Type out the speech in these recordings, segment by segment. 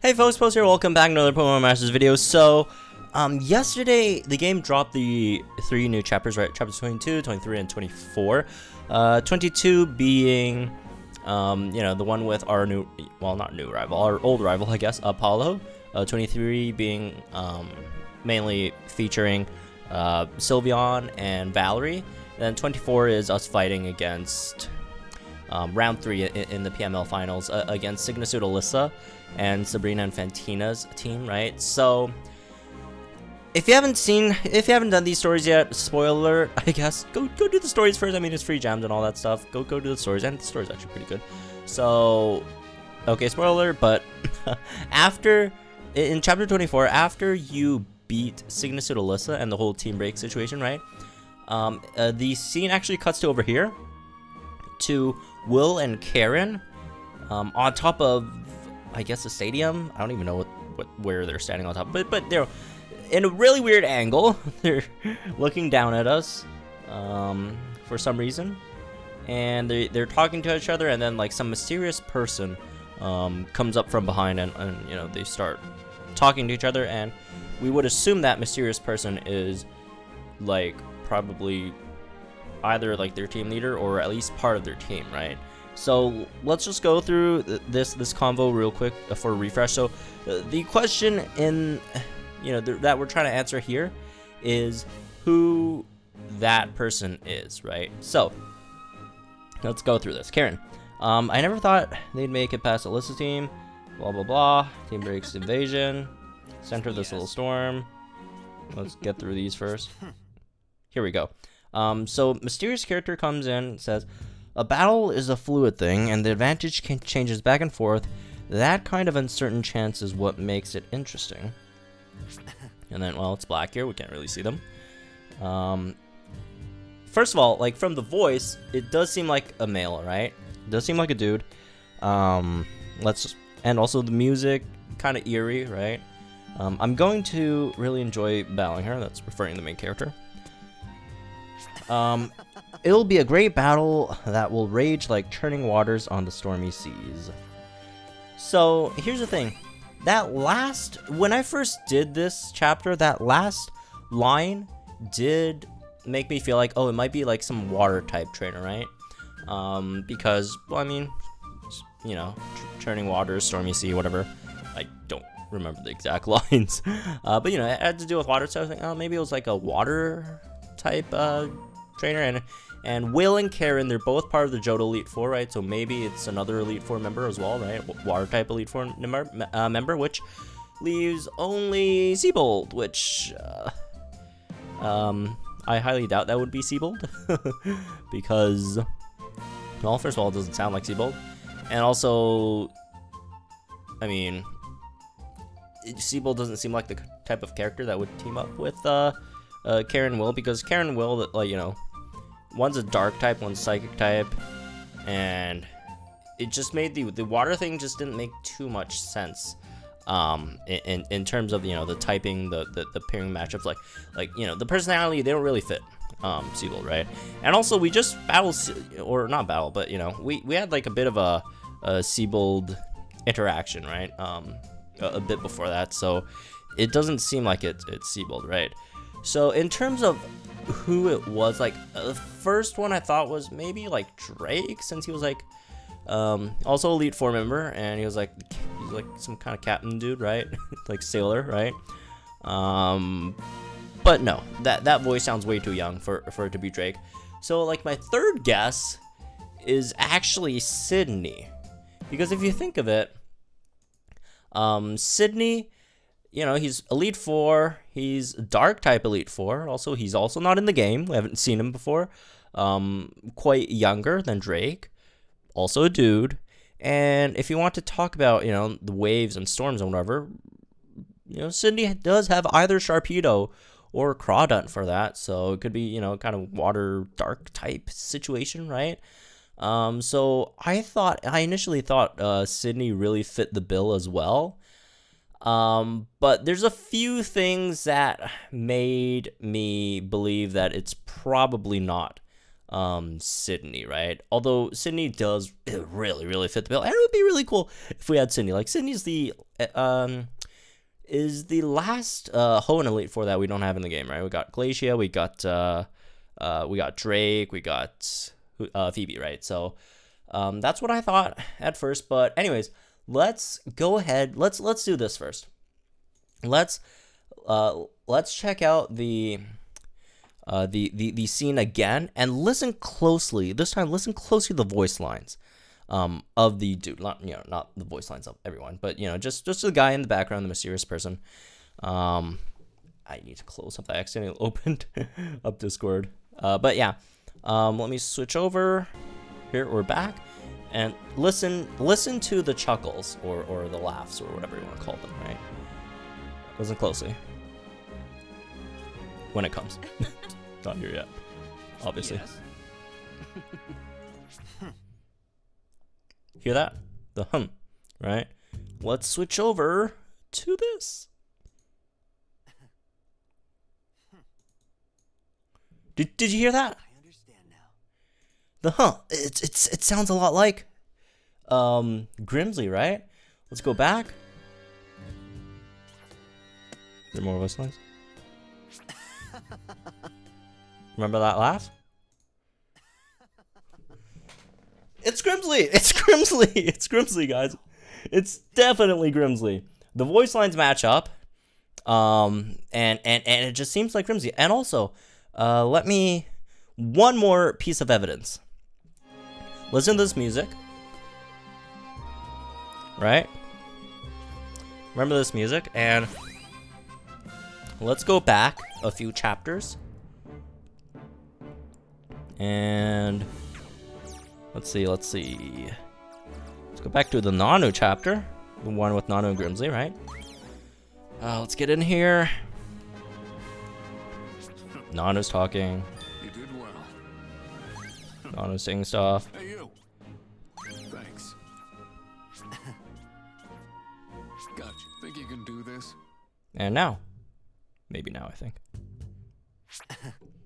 Hey folks, Post here, welcome back to another Pokemon Masters video. So, yesterday the game dropped the 3 new chapters, right? Chapters 22, 23, and 24. 22 being, the one with our new, well, not new rival, our old rival, I guess, Apollo. 23 being, mainly featuring, Sylveon and Valerie. And then 24 is us fighting against, round 3 in the PML finals against Signa Suit Alyssa and Sabrina and Fantina's team, right? So if you haven't done these stories yet, spoiler alert, I guess, go do the stories first. I mean, it's free gems and all that stuff. Go do the stories, and the story's actually pretty good. So okay, spoiler alert, but after in chapter 24, after you beat Signa Suit Alyssa and the whole team break situation, right? The scene actually cuts to over here to Will and Karen on top of, I guess, a stadium. I don't even know where they're standing on top, but they're in a really weird angle. They're looking down at us for some reason, and they're talking to each other, and then like some mysterious person comes up from behind, and they start talking to each other, and we would assume that mysterious person is like probably either like their team leader or at least part of their team, right? So let's just go through this convo real quick for a refresh. So the question in that we're trying to answer here is who that person is, right? So let's go through this. Karen, I never thought they'd make it past Alyssa's team. Blah blah blah. Team breaks invasion. Center this little storm. Let's get through these first. Here we go. So mysterious character comes in and says, a battle is a fluid thing, and the advantage changes back and forth. That kind of uncertain chance is what makes it interesting. And then, well, it's black here. We can't really see them. First of all, like from the voice, it does seem like a male, right? It does seem like a dude. And also the music, kind of eerie, right? I'm going to really enjoy battling her. That's referring to the main character. It'll be a great battle that will rage like churning waters on the stormy seas. So here's the thing. When I first did this chapter, that last line did make me feel like, oh, it might be like some water type trainer, right? Because, well, I mean, churning waters, stormy sea, whatever. I don't remember the exact lines. But, it had to do with water, so I was like, oh, maybe it was like a water type trainer. And Will and Karen, they're both part of the Johto Elite Four, right? So maybe it's another Elite Four member as well, right? Water type Elite Four member, which leaves only Seabold, which I highly doubt that would be Seabold. Because, well, first of all, it doesn't sound like Seabold. And also, I mean, Seabold doesn't seem like the type of character that would team up with Karen and Will, because Karen and Will, one's a dark type, one's psychic type, and it just made the water thing just didn't make too much sense in terms of the typing, the pairing matchups, like the personality, they don't really fit Seabold, right? And also we just battled, or not battle, but we had like a bit of a Seabold interaction, right? A bit before that, so it doesn't seem like it's Seabold, right? So in terms of who it was, like the first one I thought was maybe like Drake, since he was like also Elite Four member, and he's like some kind of captain dude, right? Like sailor, right? But no, that voice sounds way too young for it to be Drake. So like my third guess is actually SYDNEY, because if you think of it, SYDNEY, he's Elite Four. He's Dark type Elite Four. Also, he's also not in the game. We haven't seen him before. Quite younger than Drake. Also a dude. And if you want to talk about, the waves and storms and whatever, SYDNEY does have either Sharpedo or Crawdont for that. So it could be, kind of water dark type situation, right? So I initially thought SYDNEY really fit the bill as well. But there's a few things that made me believe that it's probably not Sydney, right? Although Sydney does really fit the bill, and it would be really cool if we had Sydney. Like Sydney's the is the last Hoenn Elite Four that we don't have in the game, right? We got Glacia, we got Drake, we got Phoebe, right? So that's what I thought at first. But anyways, let's go ahead. Let's do this first. Let's check out the scene again and listen closely. This time, listen closely to the voice lines of the dude. Not the voice lines of everyone, but just the guy in the background, the mysterious person. I need to close up. I accidentally opened up Discord. But yeah, let me switch over. Here we're back, and listen to the chuckles or the laughs or whatever you want to call them. Right? Listen closely. When it comes. Not here yet, obviously. Yes. Hear that? The hum, right? Let's switch over to this. Did you hear that? I understand now. The it sounds a lot like Grimsley, right? Let's go back. Is there more voice lines? Remember that laugh? It's Grimsley! It's Grimsley! It's Grimsley, guys. It's definitely Grimsley. The voice lines match up. And it just seems like Grimsley. And also, one more piece of evidence. Listen to this music. Right? Remember this music? And let's go back a few chapters. And let's see. Let's go back to the Nanu chapter, the one with Nanu and Grimsley, right? Let's get in here. Nanu's talking. You did well. Nanu's saying stuff. Hey you. Thanks. Gotcha. Think you can do this? And now, maybe now I think.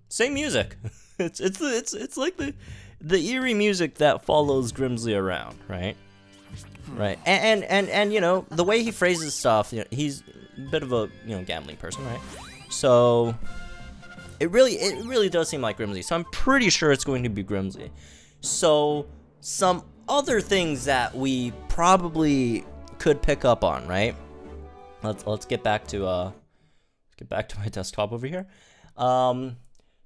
Same music. It's like the eerie music that follows Grimsley around, right? Right. And the way he phrases stuff, he's a bit of a gambling person, right? So it really does seem like Grimsley. So I'm pretty sure it's going to be Grimsley. So some other things that we probably could pick up on, right? Let's get back to my desktop over here.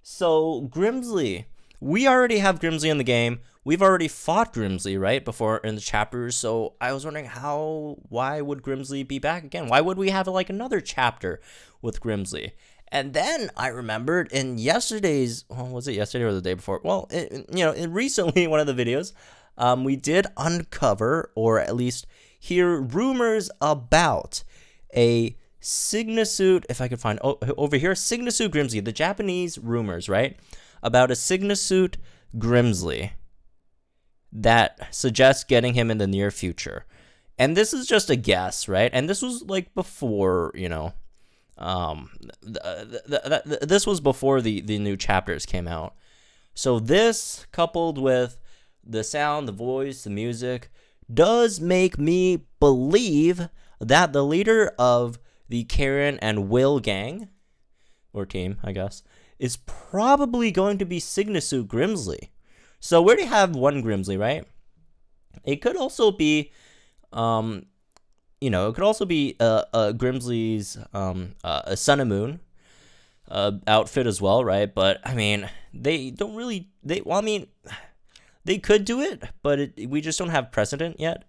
So Grimsley, we already have Grimsley in the game. We've already fought Grimsley, right, before in the chapters. So I was wondering why would Grimsley be back again? Why would we have like another chapter with Grimsley? And then I remembered in yesterday's, was it yesterday or the day before? Well, recently in one of the videos, we did uncover, or at least hear rumors about a Signa Suit, if I could find over here, Signa Suit Grimsley, the Japanese rumors, right, about a Signa Suit Grimsley that suggests getting him in the near future. And this is just a guess, right? And this was like before, this was before the new chapters came out. So this, coupled with the sound, the voice, the music, does make me believe that the leader of the Karen and Will gang, or team, I guess, is probably going to be Signa Suit Grimsley. So we already have one Grimsley, right? It could also be, Grimsley's a Sun and Moon outfit as well, right? But I mean, they don't really. They could do it, but we just don't have precedent yet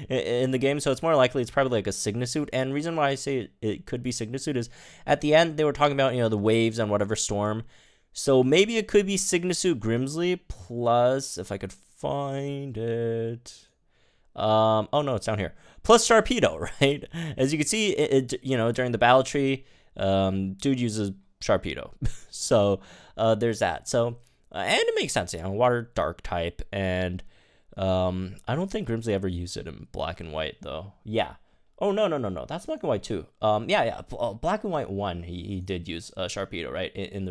in the game, so it's more likely it's probably like a Signa Suit. And reason why I say it could be Signa Suit is at the end they were talking about the waves and whatever storm, so maybe it could be Signa Suit Grimsley plus, if I could find it, oh no, it's down here, plus Sharpedo, right? As you can see, during the battle tree, dude uses Sharpedo. So there's that. So and it makes sense, water dark type, and I don't think Grimsley ever used it in Black and White though. Yeah. Oh no, that's Black and White too. Black and White 1, he did use Sharpedo, right? In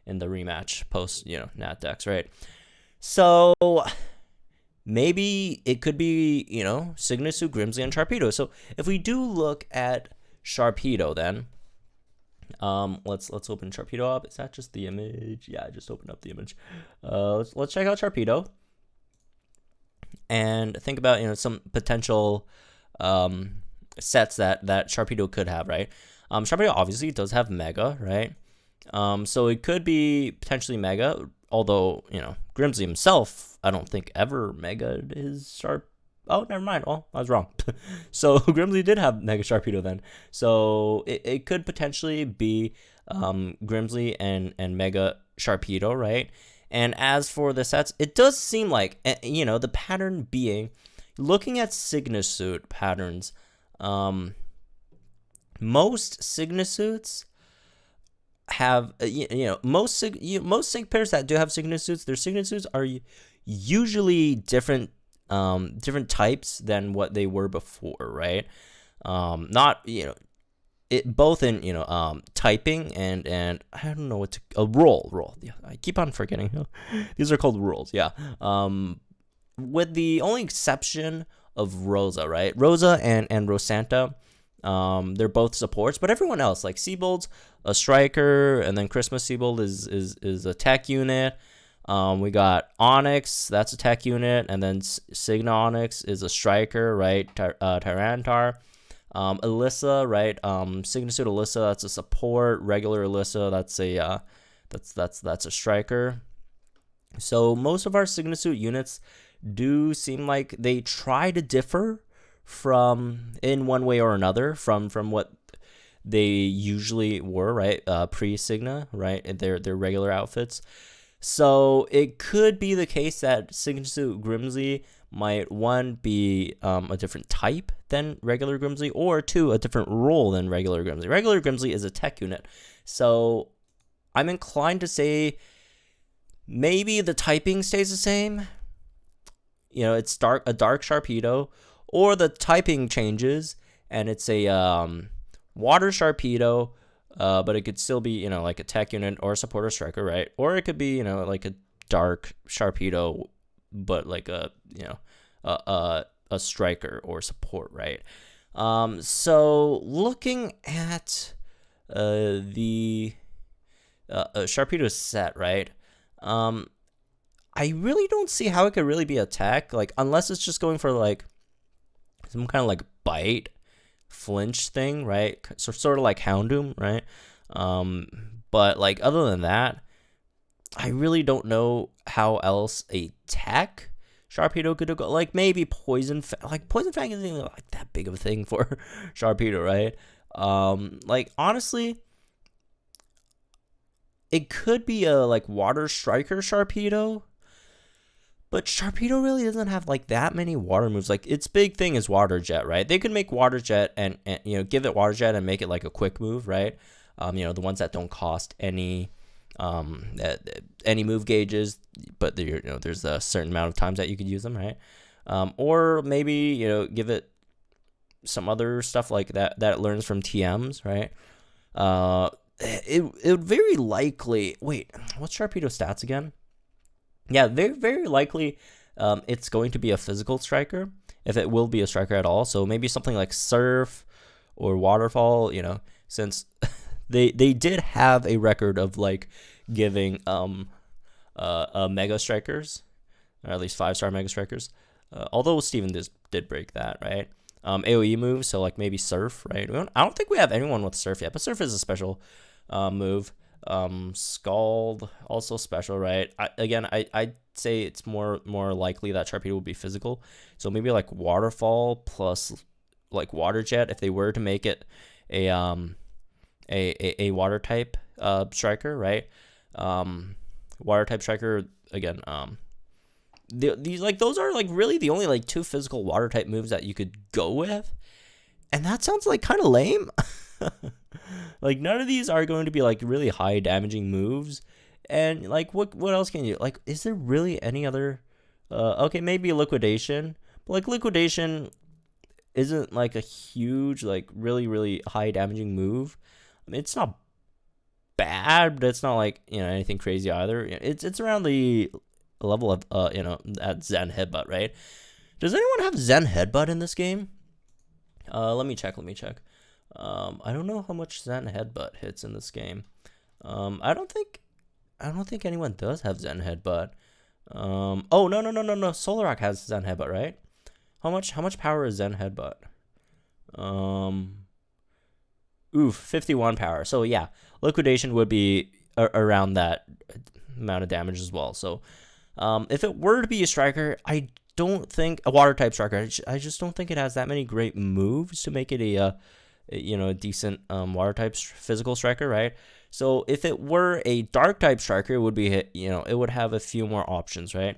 in the rematch post, Nat Dex, right? So maybe it could be, Signa Suit, Grimsley, and Sharpedo. So if we do look at Sharpedo, then let's open Sharpedo up. Is that just the image? Yeah, I just opened up the image. Let's check out Sharpedo and think about some potential sets that Sharpedo could have, right? Sharpedo obviously does have Mega, right? So it could be potentially Mega, although Grimsley himself, I don't think ever Mega his Sharp. Oh, never mind. Oh, I was wrong. So Grimsley did have Mega Sharpedo then. So it could potentially be Grimsley and Mega Sharpedo, right? And as for the sets, it does seem like, the pattern being, looking at Signa Suit patterns, most Signa Suits have, most Sig pairs that do have Signa Suits, their Signa Suits are usually different types than what they were before, right? Not it both in typing and I don't know what to roll. Yeah, I keep on forgetting. These are called rules. Yeah. With the only exception of Rosa, right? Rosa and Rosanta, they're both supports, but everyone else, like Seabold's a striker, and then Christmas Seabold is a tech unit. We got Onyx, that's a tech unit, and then Signa Onyx is a striker, right? Tyrantar. Alyssa, right? Signa Suit Alyssa, that's a support. Regular Alyssa, that's a striker. So most of our Signa Suit units do seem like they try to differ from, in one way or another, from what they usually were, right? Pre-Signa, right? Their regular outfits. So it could be the case that Signa Suit Grimsley might, one, be a different type than regular Grimsley, or two, a different role than regular Grimsley. Regular Grimsley is a tech unit. So I'm inclined to say maybe the typing stays the same. It's a dark Sharpedo, or the typing changes and it's a water Sharpedo, but it could still be, like a tech unit or a supporter striker, right? Or it could be, like a dark Sharpedo, but like a striker or support, right? So looking at the Sharpedo set, right? I really don't see how it could really be a tech, like, unless it's just going for like some kind of like bite flinch thing, right? So sort of like Houndoom, right? But like other than that, I really don't know how else a tech Sharpedo could go. Like maybe Poison Fang isn't even like that big of a thing for Sharpedo, right? Like honestly, it could be a like Water Striker Sharpedo. But Sharpedo really doesn't have like that many water moves. Like its big thing is Water Jet, right? They could make Water Jet and give it Water Jet and make it like a quick move, right? The ones that don't cost any move gauges, but there's a certain amount of times that you could use them, right? Or maybe give it some other stuff like that it learns from TMs, right? It would very likely, wait, what's Sharpedo stats again? Yeah, very, very likely it's going to be a physical striker, if it will be a striker at all. So maybe something like Surf or Waterfall, since they did have a record of like giving mega strikers, or at least 5-star mega strikers. Although Steven did break that, right? AoE moves, so like maybe Surf, right? I don't think we have anyone with Surf yet, but Surf is a special move. Scald also special, right? I'd say it's more likely that Sharpedo will be physical, so maybe like Waterfall plus like Water Jet if they were to make it a water type striker, right? Water type striker again. These like those are like really the only like 2 physical water type moves that you could go with, and that sounds like kind of lame. Like none of these are going to be like really high damaging moves, and like what else can you like? Is there really any other? Okay, maybe Liquidation, but like Liquidation isn't like a huge like really high damaging move. I mean, it's not bad, but it's not like, you know, anything crazy either. It's around the level of you know, that Zen Headbutt, right? Does anyone have Zen Headbutt in this game? Let me check. I don't know how much Zen Headbutt hits in this game. I don't think anyone does have Zen Headbutt. Oh, no. Solrock has Zen Headbutt, right? How much power is Zen Headbutt? 51 power. So yeah, liquidation would be around that amount of damage as well. So if it were to be a striker, I don't think a water type striker. I just don't think it has that many great moves to make it a you know, a decent water type physical striker, right? So if it were a dark type striker, it would be, you know, it would have a few more options, right?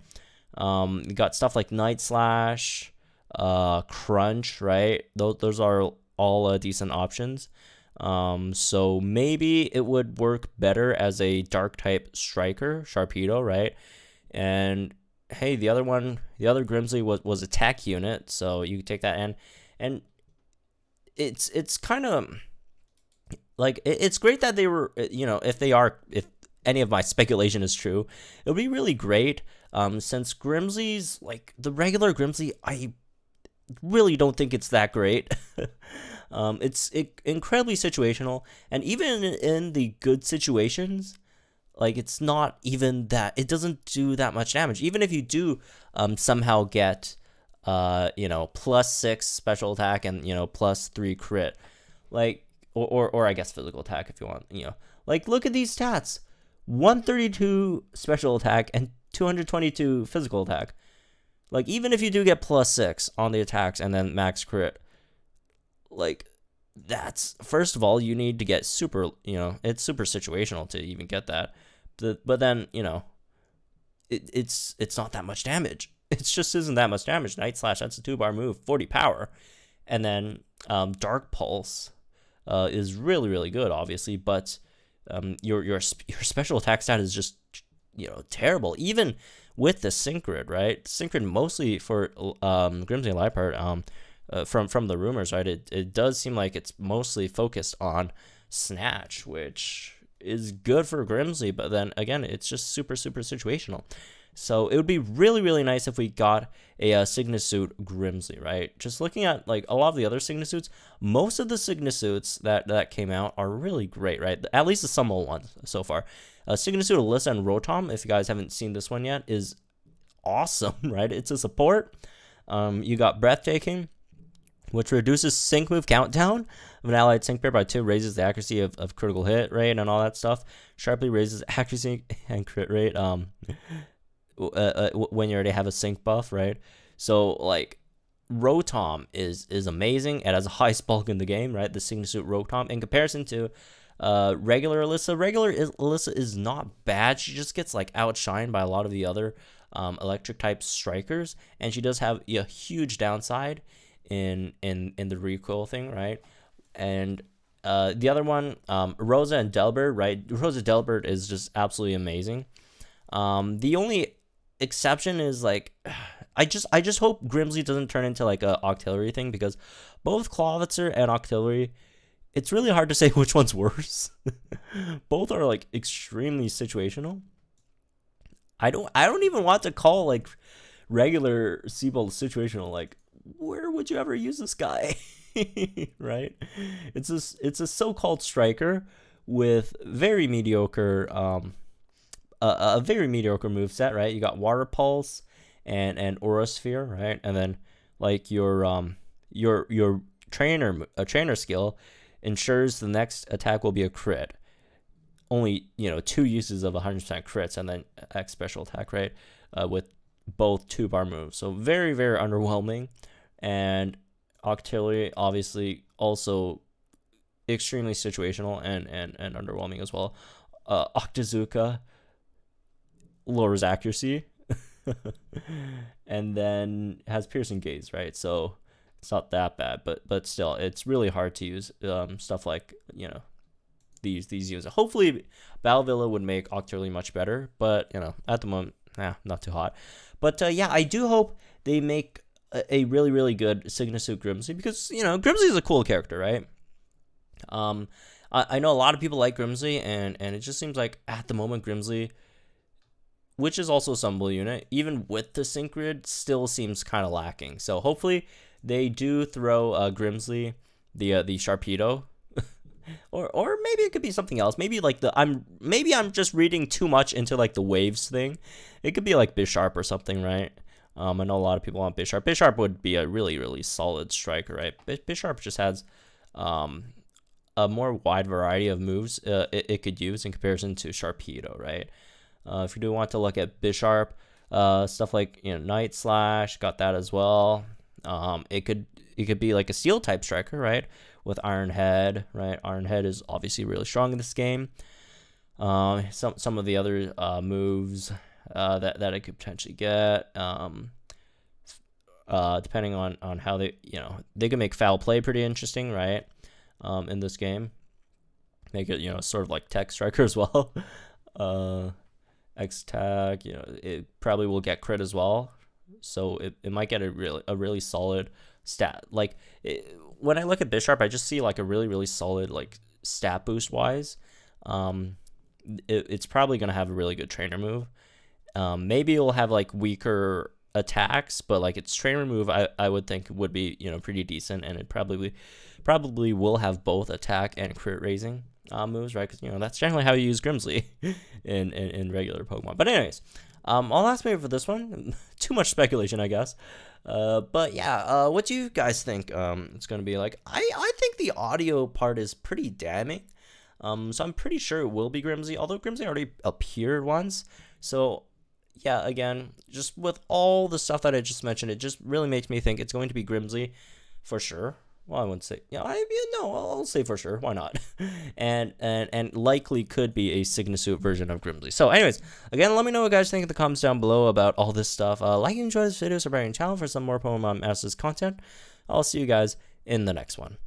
You got stuff like Night Slash, Crunch, right? Those are all decent options. So maybe it would work better as a dark type striker, Sharpedo, right? And hey, the other Grimsley was attack unit, so you could take that and it's kind of like, it's great that they were, you know, if any of my speculation is true, it would be really great, since Grimsley's, like, the regular Grimsley, I really don't think it's that great. It's incredibly situational, and even in the good situations, like, it's not even that, it doesn't do that much damage. Even if you do somehow get you know, +6 special attack and, you know, +3 crit, like, or I guess physical attack if you want, you know, like, look at these stats: 132 special attack and 222 physical attack. Like, even if you do get +6 on the attacks and then max crit, like, that's, first of all, you need to get super, you know, it's super situational to even get that, but then, you know, it's not that much damage. It just isn't that much damage. Night Slash, that's a 2-bar move, 40 power. And then Dark Pulse is really, really good, obviously, but your special attack stat is just, you know, terrible. Even with the Synchrid, right? Synchrid mostly for Grimsley and Liepard, from the rumors, right? It does seem like it's mostly focused on Snatch, which is good for Grimsley, but then again, it's just super, super situational. So it would be really, really nice if we got a Signa Suit Grimsley, right? Just looking at, like, a lot of the other Signa Suits, most of the Signa Suits that came out are really great, right? At least the Summel ones so far. Signa Suit Alyssa and Rotom, if you guys haven't seen this one yet, is awesome, right? It's a support. You got Breathtaking, which reduces sync move countdown of an allied sync pair by 2, raises the accuracy of critical hit rate and all that stuff. Sharply raises accuracy and crit rate when you already have a sync buff, right? So, like, Rotom is amazing. It has the highest bulk in the game, right? The Signa Suit Rotom, in comparison to regular Alyssa. Alyssa is not bad. She just gets, like, outshined by a lot of the other electric type strikers, and she does have a huge downside in the recoil thing, right? And the other one, Rosa and Delbert, right? Rosa Delbert is just absolutely amazing. The only exception is, like, I just hope Grimsley doesn't turn into, like, a Octillery thing, because both Clawitzer and Octillery, it's really hard to say which one's worse. Both are, like, extremely situational. I don't even want to call, like, regular Seabolt situational. Like, where would you ever use this guy? Right? It's a so-called striker with very mediocre a very mediocre moveset, right? You got Water Pulse and Aura Sphere, right? And then, like, your trainer skill ensures the next attack will be a crit. Only, you know, 2 uses of 100% crits, and then X special attack, right? With both 2-bar moves. So very, very underwhelming. And Octillery, obviously, also extremely situational and underwhelming as well. Octazooka lowers accuracy and then has piercing gaze, right? So it's not that bad, but still, it's really hard to use stuff like, you know, these units. Hopefully Battlevilla would make Octillery much better, but, you know, at the moment, not too hot. But yeah, I do hope they make a really, really good Signa Suit Grimsley, because, you know, Grimsley is a cool character, right? I'm I know a lot of people like Grimsley, and it just seems like at the moment Grimsley, which is also a summable unit, even with the sync grid, still seems kind of lacking. So hopefully they do throw Grimsley, the Sharpedo, or maybe it could be something else. Maybe like I'm just reading too much into like the waves thing. It could be like Bisharp or something, right? I know a lot of people want Bisharp. Bisharp would be a really, really solid striker, right? Bisharp just has a more wide variety of moves it could use in comparison to Sharpedo, right? If you do want to look at Bisharp, stuff like, you know, Night Slash, got that as well. It could be like a Steel type striker, right? With Iron Head, right? Iron Head is obviously really strong in this game. Some of the other moves that it could potentially get, depending on how they, you know, they can make foul play pretty interesting, right? In this game, make it, you know, sort of like Tech Striker as well. X tag, you know, it probably will get crit as well, so it might get a really solid stat. Like when I look at Bisharp, I just see like a really, really solid like stat boost wise. It's probably gonna have a really good trainer move. Maybe it'll have like weaker attacks, but like its trainer move I would think would be, you know, pretty decent, and it probably will have both attack and crit raising moves, right? Because, you know, that's generally how you use Grimsley in regular Pokemon. But anyways, I'll last maybe for this one. Too much speculation, I guess. But yeah, what do you guys think it's going to be like? I think the audio part is pretty damning. So I'm pretty sure it will be Grimsley, although Grimsley already appeared once. So yeah, again, just with all the stuff that I just mentioned, it just really makes me think it's going to be Grimsley for sure. Well, I wouldn't say, yeah, I'll say for sure. Why not? and likely could be a Signa Suit version of Grimsley. So anyways, again, let me know what you guys think in the comments down below about all this stuff. Like and enjoy this video, subscribe to the channel for some more Pokemon Masters content. I'll see you guys in the next one.